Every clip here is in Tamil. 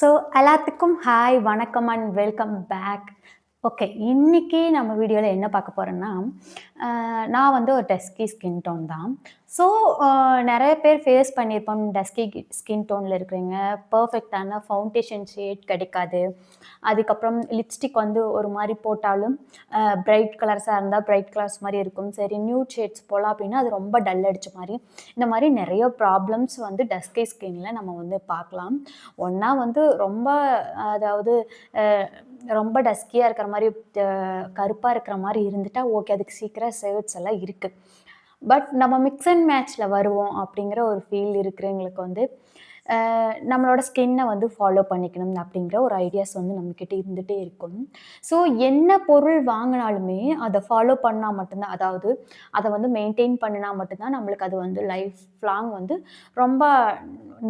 ஸோ எல்லாத்துக்கும் ஹாய், வணக்கம் அண்ட் வெல்கம் பேக். ஓகே, இன்னைக்கு நம்ம வீடியோவில் என்ன பார்க்க போகிறோன்னா, நான் வந்து ஒரு டஸ்கி ஸ்கின் டோன் தான். ஸோ நிறைய பேர் ஃபேஸ் பண்ணியிருப்போம். டஸ்கி ஸ்கின் டோனில் இருக்கிறவங்க பர்ஃபெக்டான ஃபவுண்டேஷன் ஷேட் கிடைக்காது. அதுக்கப்புறம் லிப்ஸ்டிக் வந்து ஒரு மாதிரி போட்டாலும் பிரைட் கலர்ஸாக இருந்தால் பிரைட் கலர்ஸ் மாதிரி இருக்கும். சரி, நியூட் ஷேட்ஸ் போகலாம் அப்படின்னா அது ரொம்ப டல் அடிச்ச மாதிரி. இந்த மாதிரி நிறைய ப்ராப்ளம்ஸ் வந்து டஸ்கி ஸ்கின்னில் நம்ம வந்து பார்க்கலாம். ஒன்றா வந்து ரொம்ப அதாவது ரொம்ப டஸ்கியாக இருக்கிற மாதிரி கருப்பாக இருக்கிற மாதிரி இருந்துட்டா ஓகே, அதுக்கு சீக்கிரம் ஷேட்ஸ் எல்லாம் இருக்குது. பட் நம்ம மிக்ஸ் அண்ட் மேட்ச்சில் வருவோம் அப்படிங்கிற ஒரு ஃபீல் இருக்கிறவங்களுக்கு வந்து நம்மளோட ஸ்கின்னை வந்து ஃபாலோ பண்ணிக்கணும் அப்படிங்கிற ஒரு ஐடியாஸ் வந்து நம்மக்கிட்ட இருந்துகிட்டே இருக்கும். ஸோ என்ன பொருள் வாங்கினாலுமே அதை ஃபாலோ பண்ணால் மட்டும்தான், அதாவது அதை வந்து மெயின்டைன் பண்ணினா மட்டும்தான் நம்மளுக்கு அது வந்து லைஃப் லாங் வந்து ரொம்ப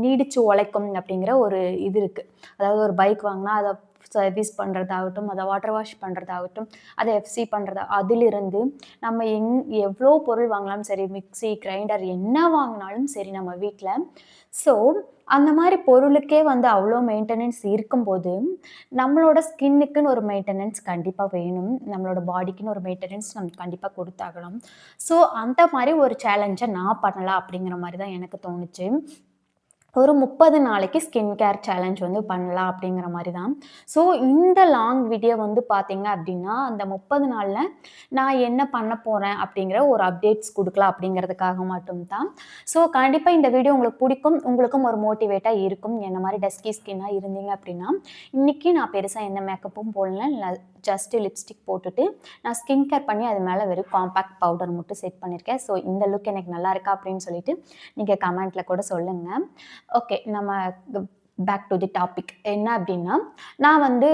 நீடிச்சு உழைக்கும் அப்படிங்கிற ஒரு இது இருக்குது. அதாவது ஒரு பைக் வாங்கினா அதை சர்வீஸ் பண்ணுறதாகட்டும், அதை வாட்டர் வாஷ் பண்ணுறதாகட்டும், அதை எஃப்சி பண்ணுறதா, அதிலிருந்து நம்ம எவ்வளோ பொருள் வாங்கலாம் சரி, மிக்சி, கிரைண்டர் என்ன வாங்கினாலும் சரி நம்ம வீட்டில். ஸோ அந்த மாதிரி பொருளுக்கே வந்து அவ்வளோ மெயின்டெனன்ஸ் இருக்கும்போது நம்மளோட ஸ்கின்னுக்குன்னு ஒரு மெயின்டெனன்ஸ் கண்டிப்பாக வேணும். நம்மளோட பாடிக்குன்னு ஒரு மெயின்டெனன்ஸ் நம்ம கண்டிப்பாக கொடுத்தாகணும். ஸோ அந்த மாதிரி ஒரு சேலஞ்சை நான் பண்ணலாம் அப்படிங்கிற மாதிரி தான் எனக்கு தோணுச்சு. ஒரு 30 நாளைக்கு ஸ்கின் கேர் சேலஞ்ச் வந்து பண்ணலாம் அப்படிங்கிற மாதிரி தான். ஸோ இந்த லாங் வீடியோ வந்து பார்த்தீங்க அப்படின்னா, அந்த 30 நாளில் நான் என்ன பண்ண போகிறேன் அப்படிங்கிற ஒரு அப்டேட்ஸ் கொடுக்கலாம் அப்படிங்கிறதுக்காக மட்டும் தான். ஸோ கண்டிப்பாக இந்த வீடியோ உங்களுக்கு பிடிக்கும், உங்களுக்கும் ஒரு மோட்டிவேட்டாக இருக்கும். என்ன மாதிரி டஸ்கி ஸ்கின்னாக இருந்தீங்க அப்படின்னா, இன்றைக்கி நான் பெருசாக எந்த மேக்கப்பும் போடல, ஜஸ்ட்டு லிப்ஸ்டிக் போட்டுட்டு நான் ஸ்கின் கேர் பண்ணி அது மேலே வெறும் காம்பேக்ட் பவுடர் மட்டும் செட் பண்ணியிருக்கேன். ஸோ இந்த லுக் எனக்கு நல்லா இருக்கா அப்படின்னு சொல்லிட்டு நீங்கள் கமெண்ட்டில் கூட சொல்லுங்கள். ஓகே, நம்ம பேக் டு தி டாபிக். என்ன அப்படின்னா, நான் வந்து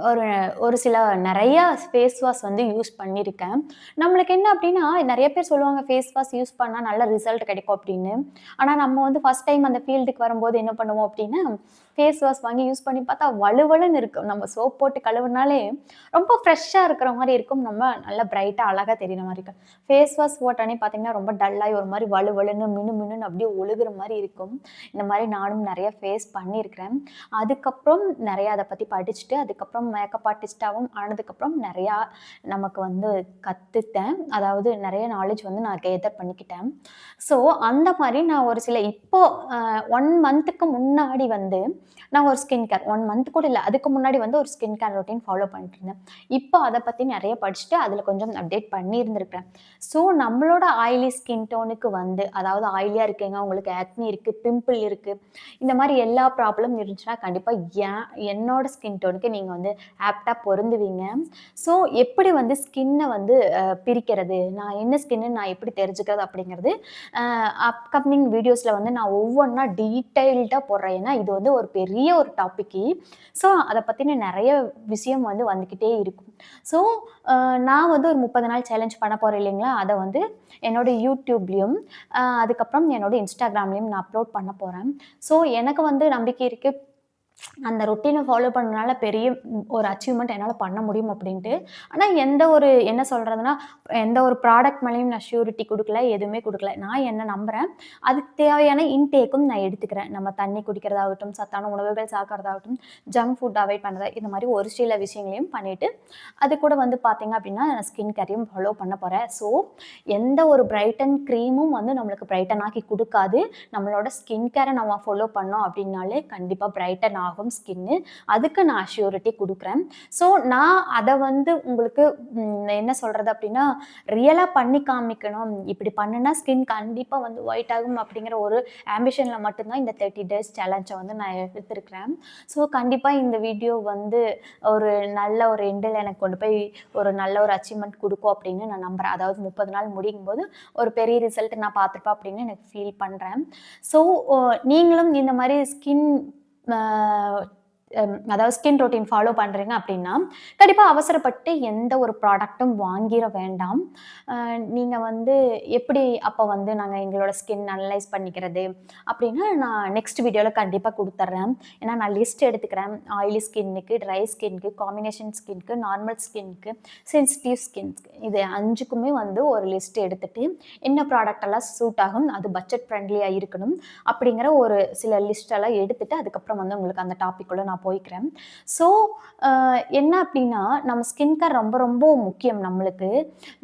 ஒரு ஒரு சில நிறையா ஃபேஸ் வாஷ் வந்து யூஸ் பண்ணியிருக்கேன். நம்மளுக்கு என்ன அப்படின்னா, நிறைய பேர் சொல்லுவாங்க ஃபேஸ் வாஷ் யூஸ் பண்ணால் நல்ல ரிசல்ட் கிடைக்கும் அப்படின்னு. ஆனால் நம்ம வந்து ஃபஸ்ட் டைம் அந்த ஃபீல்டுக்கு வரும்போது என்ன பண்ணுவோம் அப்படின்னா, ஃபேஸ் வாஷ் வாங்கி யூஸ் பண்ணி பார்த்தா வலுவலுன்னு இருக்கும். நம்ம சோப் போட்டு கழுவுனாலே ரொம்ப ஃப்ரெஷ்ஷாக இருக்கிற மாதிரி இருக்கும். நம்ம நல்லா பிரைட்டாக அழகாக தெரிகிற மாதிரி இருக்கும். ஃபேஸ் வாஷ் போட்டானே பார்த்தீங்கன்னா ரொம்ப டல்லாகி ஒரு மாதிரி வலுவலுன்னு மினுன்னு அப்படியே ஒழுகுற மாதிரி இருக்கும். இந்த மாதிரி நானும் நிறைய ஃபேஸ் பண்ணியிருக்கிறேன். அதுக்கப்புறம் நிறையா அதை பற்றி படிச்சுட்டு அதுக்கப்புறம் மேக்கப் ஆர்டிஸ்டாகவும் ஆனதுக்கப்புறம் நிறையா நமக்கு வந்து கற்றுத்தேன். அதாவது நிறைய நாலேஜ் வந்து நான் கேதர் பண்ணிக்கிட்டேன். ஸோ அந்த மாதிரி நான் ஒரு சில இப்போது 1 மந்த்துக்கு முன்னாடி வந்து நான் ஒரு ஸ்கின் கேர் 1 மந்த் கூட இல்லை, அதுக்கு முன்னாடி வந்து ஒரு ஸ்கின் கேர் ரொட்டீன் ஃபாலோ பண்ணிட்டு இருந்தேன். இப்போ அதை பற்றி நிறைய படிச்சுட்டு அதில் கொஞ்சம் அப்டேட் பண்ணியிருந்திருக்கிறேன். ஸோ நம்மளோட ஆயிலி ஸ்கின் டோனுக்கு வந்து, அதாவது ஆயிலியாக இருக்கீங்க, உங்களுக்கு ஆக்னி இருக்குது, பிம்பிள் இருக்குது, இந்த மாதிரி எல்லா ப்ராப்ளம் இருந்துச்சுன்னா கண்டிப்பாக என்னோட ஸ்கின் டோனுக்கு நீங்கள் வந்து ஆப்டாக பொருந்துவீங்க. ஸோ எப்படி வந்து ஸ்கின்னை வந்து பிரிக்கிறது, நான் என்ன ஸ்கின்னு நான் எப்படி தெரிஞ்சுக்கிறது அப்படிங்கிறது அப்கமிங் வீடியோஸில் வந்து நான் ஒவ்வொன்றா டீட்டெயில்டாக போடுறேன். ஏன்னா இது வந்து ஒரு பெரிய ஒரு டாப்பிக்கு. ஸோ அதை பற்றின நிறைய விஷயம் வந்து வந்துக்கிட்டே இருக்கும். ஸோ நான் வந்து ஒரு 30 நாள் சேலஞ்ச் பண்ண போகிறேன் இல்லைங்களா, அதை வந்து என்னோட யூடியூப்லேயும் அதுக்கப்புறம் என்னோட இன்ஸ்டாகிராம்லேயும் நான் அப்லோட் பண்ண போகிறேன். ஸோ எனக்கு வந்து நம்பிக்கை இருக்குது, அந்த ரொட்டீனை ஃபாலோ பண்ணனால பெரிய ஒரு அச்சீவ்மெண்ட் என்னால் பண்ண முடியும் அப்படின்ட்டு. ஆனால் எந்த ஒரு என்ன சொல்கிறதுனா, எந்த ஒரு ப்ராடக்ட் மேலேயும் நான் ஷ்யூரிட்டி கொடுக்கல, எதுவுமே கொடுக்கல. நான் என்ன நம்புகிறேன், அதுக்கு தேவையான இன்டேக்கும் நான் எடுத்துக்கிறேன். நம்ம தண்ணி குடிக்கிறதாகட்டும், சத்தான உணவுகள் சாப்பிட்றதாகட்டும், ஜங்க் ஃபுட் அவாய்ட் பண்ணுறது, இந்த மாதிரி ஒரு சில விஷயங்களையும் பண்ணிவிட்டு அது கூட வந்து பார்த்திங்க அப்படின்னா ஸ்கின் கேரையும் ஃபாலோ பண்ண போகிறேன். ஸோ எந்த ஒரு பிரைட்டன் க்ரீமும் வந்து நம்மளுக்கு பிரைட்டன் ஆக்கி கொடுக்காது. நம்மளோட ஸ்கின் கேரை நம்ம ஃபாலோ பண்ணோம் அப்படின்னாலே கண்டிப்பாக பிரைட்டன் ஆகும் ஸ்கின்னு. அதுக்கு நான் அஷ்யூரிட்டி கொடுக்குறேன். ஸோ நான் அதை வந்து உங்களுக்கு என்ன சொல்கிறது அப்படின்னா, ரியலாக பண்ணி காமிக்கணும், இப்படி பண்ணுனா ஸ்கின் கண்டிப்பாக வந்து ஒயிட் ஆகும் அப்படிங்கிற ஒரு ஆம்பிஷனில் மட்டும்தான் இந்த 30 டேஸ் சேலஞ்சை வந்து நான் எடுத்திருக்கிறேன். ஸோ கண்டிப்பாக இந்த வீடியோ வந்து ஒரு நல்ல ஒரு எண்டில் எனக்கு கொண்டு போய் ஒரு நல்ல ஒரு அச்சீவ்மெண்ட் கொடுக்கும் அப்படின்னு நான் நம்புகிறேன். அதாவது 30 நாள் முடிக்கும்போது ஒரு பெரிய ரிசல்ட் நான் பார்த்துருப்பேன் அப்படின்னு எனக்கு ஃபீல் பண்ணுறேன். ஸோ நீங்களும் இந்த மாதிரி ஸ்கின் அதாவது ஸ்கின் ரொட்டீன் ஃபாலோ பண்றீங்க அப்படின்னா, கண்டிப்பா அவசரப்பட்டு எந்த ஒரு ப்ராடக்ட்டும் வாங்கிற வேண்டாம். நீங்க வந்து எப்படி அப்ப வந்து நாங்க எங்களோட ஸ்கின் அனலைஸ் பண்ணிக்கிறது அப்படின்னு நான் நெக்ஸ்ட் வீடியோல கண்டிப்பா குடுத்துர்றேன். ஏன்னா நான் லிஸ்ட் எடுத்துக்கிறேன். ஆயிலி ஸ்கின்னுக்கு, ட்ரை ஸ்கின்னுக்கு, காம்பினேஷன் ஸ்கின்னுக்கு, நார்மல் ஸ்கின்னுக்கு, சென்சிட்டிவ் ஸ்கின்க்கு இது 5க்குமே வந்து ஒரு லிஸ்ட் எடுத்துட்டு, என்ன ப்ராடக்ட் எல்லாம் சூட் ஆகும், அது பட்ஜெட் ஃப்ரெண்ட்லியா இருக்கணும் அப்படிங்கிற ஒரு சில லிஸ்ட் எல்லாம் எடுத்துட்டு, அதுக்கப்புறம் வந்து உங்களுக்கு அந்த டாபிக் உள்ள நான் போய்க்கிறேன். ஸோ என்ன அப்படின்னா, நம்ம ஸ்கின் கேர் ரொம்ப ரொம்ப முக்கியம் நம்மளுக்கு.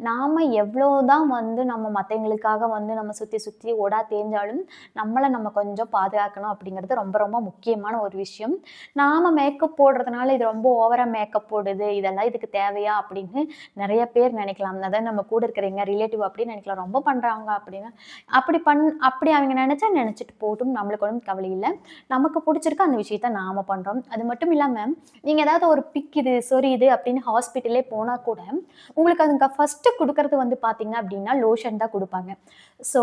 நாம எவ்வளோ தான் வந்து நம்ம மத்தவங்களுக்காக வந்து நம்ம சுத்தி சுத்தி ஓடா தேய்ஞ்சாலும், நம்மள நம்ம கொஞ்சம் பாதுகாக்கணும் அப்படிங்கிறது ரொம்ப ரொம்ப முக்கியமான ஒரு விஷயம். நாம மேக்கப் போடுறதுனால இது ரொம்ப ஓவரா மேக்கப் போடுது, இதெல்லாம் இதுக்கு தேவையா அப்படின்னு நெறைய பேர் நினைக்கலாம். அதாவது நம்ம கூட இருக்கிறவங்க, ரிலேட்டிவ் அப்படின்னு நினைக்கலாம். ரொம்ப பண்றாங்க அப்படின்னு. அப்படி அவங்க நினைச்சா நினைச்சிட்டு போட்டும். நம்மளுக்கு ஒண்ணும் கவலை இல்ல. நமக்கு புடிச்சிருக்கு அந்த விஷயத்த நாம பண்றோம். அது மட்டும் இல்லாம, நீங்க ஏதாவது ஒரு பிக்கிது, சொரியுது அப்படின்னு ஹாஸ்பிட்டலே போனா கூட, உங்களுக்கு அதுங்க ஃபர்ஸ்ட்டு குடுக்கறது வந்து பார்த்தீங்க அப்படின்னா, லோஷன் தான் குடுப்பாங்க. ஸோ,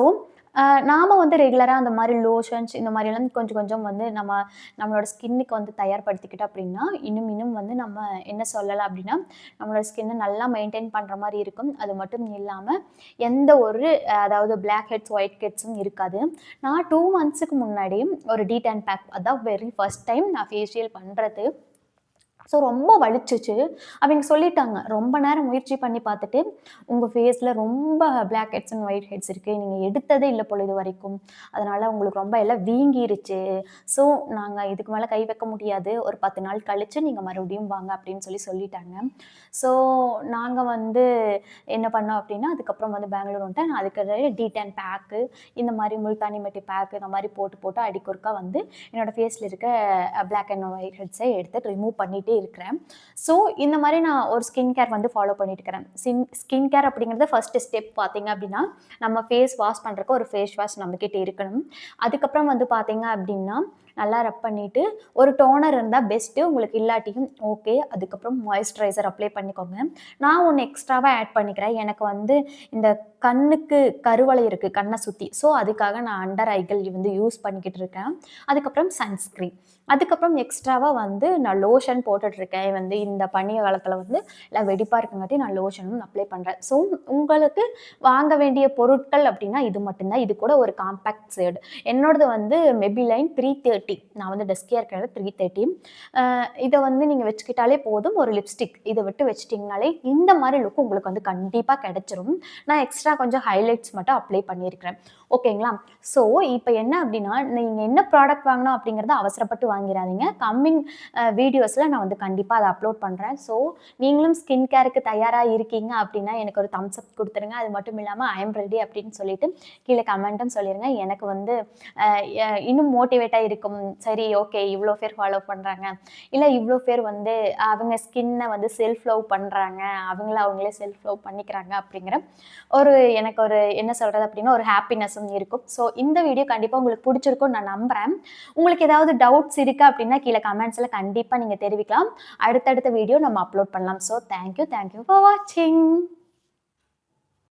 நாம வந்து ரெகுலரா அந்த மாரி லோஷன்ஸ் இந்த மாரியெல்லாம் கொஞ்சம் கொஞ்சம் வந்து நம்மளோட ஸ்கின்னுக்கு வந்து தயார்படுத்திக்கிட்டோம் அப்படின்னா, இன்னும் இன்னும் வந்து நம்ம என்ன சொல்லலாம் அப்படின்னா, நம்மளோட ஸ்கின்ன நல்லா மெயின்டெயின் பண்ற மாரி இருக்கும். அது மட்டும் இல்லாம, எந்த ஒரு அதாவது பிளாக் ஹெட்ஸ், ஒயிட் ஹெட்ஸும் இருக்காது. நான் 2 மந்த்ஸ்க்கு முன்னாடி ஒரு டீடான் பேக் அதான் வெரி ஃபர்ஸ்ட் டைம் நான் ஃபேஷியல் பண்றது. ஸோ ரொம்ப வலிச்சுச்சு. அவைங்க சொல்லிட்டாங்க, "ரொம்ப நேரம் முயற்சி பண்ணி பார்த்துட்டு, உங்க ஃபேஸ்ல ரொம்ப black heads and white heads இருக்கு. நீங்க எடுத்ததே இல்ல போல இதுவரைக்கும். அதனால உங்களுக்கு ரொம்ப எல்லாம் வீங்கிருச்சு. ஸோ நாங்க இதுக்கு மேல கை வைக்க முடியாது. ஒரு 10 நாள் கழிச்சு நீங்க மறுபடியும் வாங்க" அப்படின்னு சொல்லிட்டாங்க. ஸோ நாங்க வந்து என்ன பண்ணோம் அப்படின்னா, அதுக்கப்புறம் வந்து பெங்களூர் வந்துட்டேன். நான் அதுக்கு டீடான் பேக்கு, இந்த மாரி முல்தானி மெட்டி பேக் இந்த மாரி போட்டு போட்டு அடிக்கொருக்கா வந்து என்னோட ஃபேஸ்ல இருக்க பிளாக் அண்ட் ஒயிட் ஹெட்ஸை எடுத்து ரிமூவ் பண்ணிட்டே இருக்கிறேன். ஸோ இந்த மாரி நான் ஒரு ஸ்கின் கேர் வந்து ஃபாலோ பண்ணிட்டு இருக்கிறேன். ஸ்கின் கேர் அப்படிங்கிறது ஃபர்ஸ்ட் ஸ்டெப் பார்த்தீங்க அப்படின்னா, நம்ம ஃபேஸ் வாஷ் பண்றதுக்கு ஒரு ஃபேஸ் வாஷ் நம்மகிட்ட இருக்கணும். அதுக்கப்புறம் வந்து பார்த்தீங்க அப்படின்னா, நல்லா ரப் பண்ணிட்டு ஒரு டோனர் இருந்தா பெஸ்ட்டு. உங்களுக்கு இல்லாட்டியும் ஓகே. அதுக்கப்புறம் மாய்ஸ்சரைசர் அப்ளை பண்ணிக்கோங்க. நான் ஒண்ணு எக்ஸ்ட்ராவா ஆட் பண்ணிக்கிறேன். எனக்கு வந்து இந்த கண்ணுக்கு கருவளை இருக்கு கண்ண சுத்தி. ஸோ அதுக்காக நான் அண்டர் ஐகள் வந்து யூஸ் பண்ணிக்கிட்டு இருக்கேன். அதுக்கப்புறம் சன்ஸ்கிரீன். அதுக்கப்புறம் எக்ஸ்ட்ராவா வந்து நான் லோஷன் போட்டுட்ருக்கேன். வந்து இந்த பனி காலத்தில வந்து எல்லாம் வெடிப்பா இருக்கங்காட்டி நான் லோஷனும் அப்ளை பண்றேன். ஸோ உங்களுக்கு வாங்க வேண்டிய பொருட்கள் அப்டின்னா இது மட்டும் தான். இது கூட ஒரு காம்பேக்ட் ஷேட். என்னோடது வந்து மெபிலைன் 330. நான் வந்து டஸ்கியா இருக்கிறது 330. இத வந்து நீங்க வச்சுக்கிட்டாலே போதும். ஒரு லிப்ஸ்டிக் இத விட்டு வச்சுட்டீங்கனாலே இந்த மாரி லுக் உங்களுக்கு வந்து கண்டிப்பா கிடைச்சிரும். நான் எக்ஸ்ட்ரா கொஞ்சம் ஹைலைட்ஸ் மட்டும் அப்ளை பண்ணியிருக்கிறேன். ஓகேங்களா? ஸோ இப்ப என்ன அப்டின்னா, நீங்க என்ன ப்ராடக்ட் வாங்கணும் அப்டிங்கிறத அவசரப்பட்டு வாங்கிறாதீங்க. கம்மிங் வீடியோஸ்ல நான் வந்து கண்டிப்பா அத அப்லோட் பண்றேன். ஸோ நீங்களும் ஸ்கின் கேருக்கு தயாரா இருக்கீங்க அப்டின்னா, எனக்கு ஒரு தம்ஸ் அப் குடுத்துருங்க. அது மட்டும் இல்லாம ஐ அம் ரெடி அப்டின்னு சொல்லிட்டு கீழ கமெண்ட்டும் சொல்லிருங்க. எனக்கு வந்து அ எ இன்னும் மோட்டிவேட்டா இருக்கும். சரி ஓகே இவ்ளோ பேர் ஃபாலோ பண்றாங்க. இல்ல இவ்ளோ பேர் வந்து அவங்க ஸ்கின்ன வந்து செல்ஃப் லவ் பண்றாங்க. அவங்களே செல்ஃப் லவ் பண்ணிக்கிறாங்க அப்டிங்கிற எனக்கு ஒரு என்ன சொல்றது அப்டின்னா, ஒரு ஹாப்பினஸும் இருக்கும். ஸோ இந்த வீடியோ கண்டிப்பா உங்களுக்கு புடிச்சிருக்கும்னு நான் நம்புறேன். உங்களுக்கு ஏதாவது டவுட்ஸ் இருக்கு அப்டின்னா, கீழ கமெண்ட்ஸ்ல கண்டிப்பா நீங்க தெரிவிக்கலாம். அடுத்தடுத்த வீடியோ நம்ம அப்லோட் பண்ணலாம். ஸோ தேங்க் யூ ஃபார் வாட்சிங்.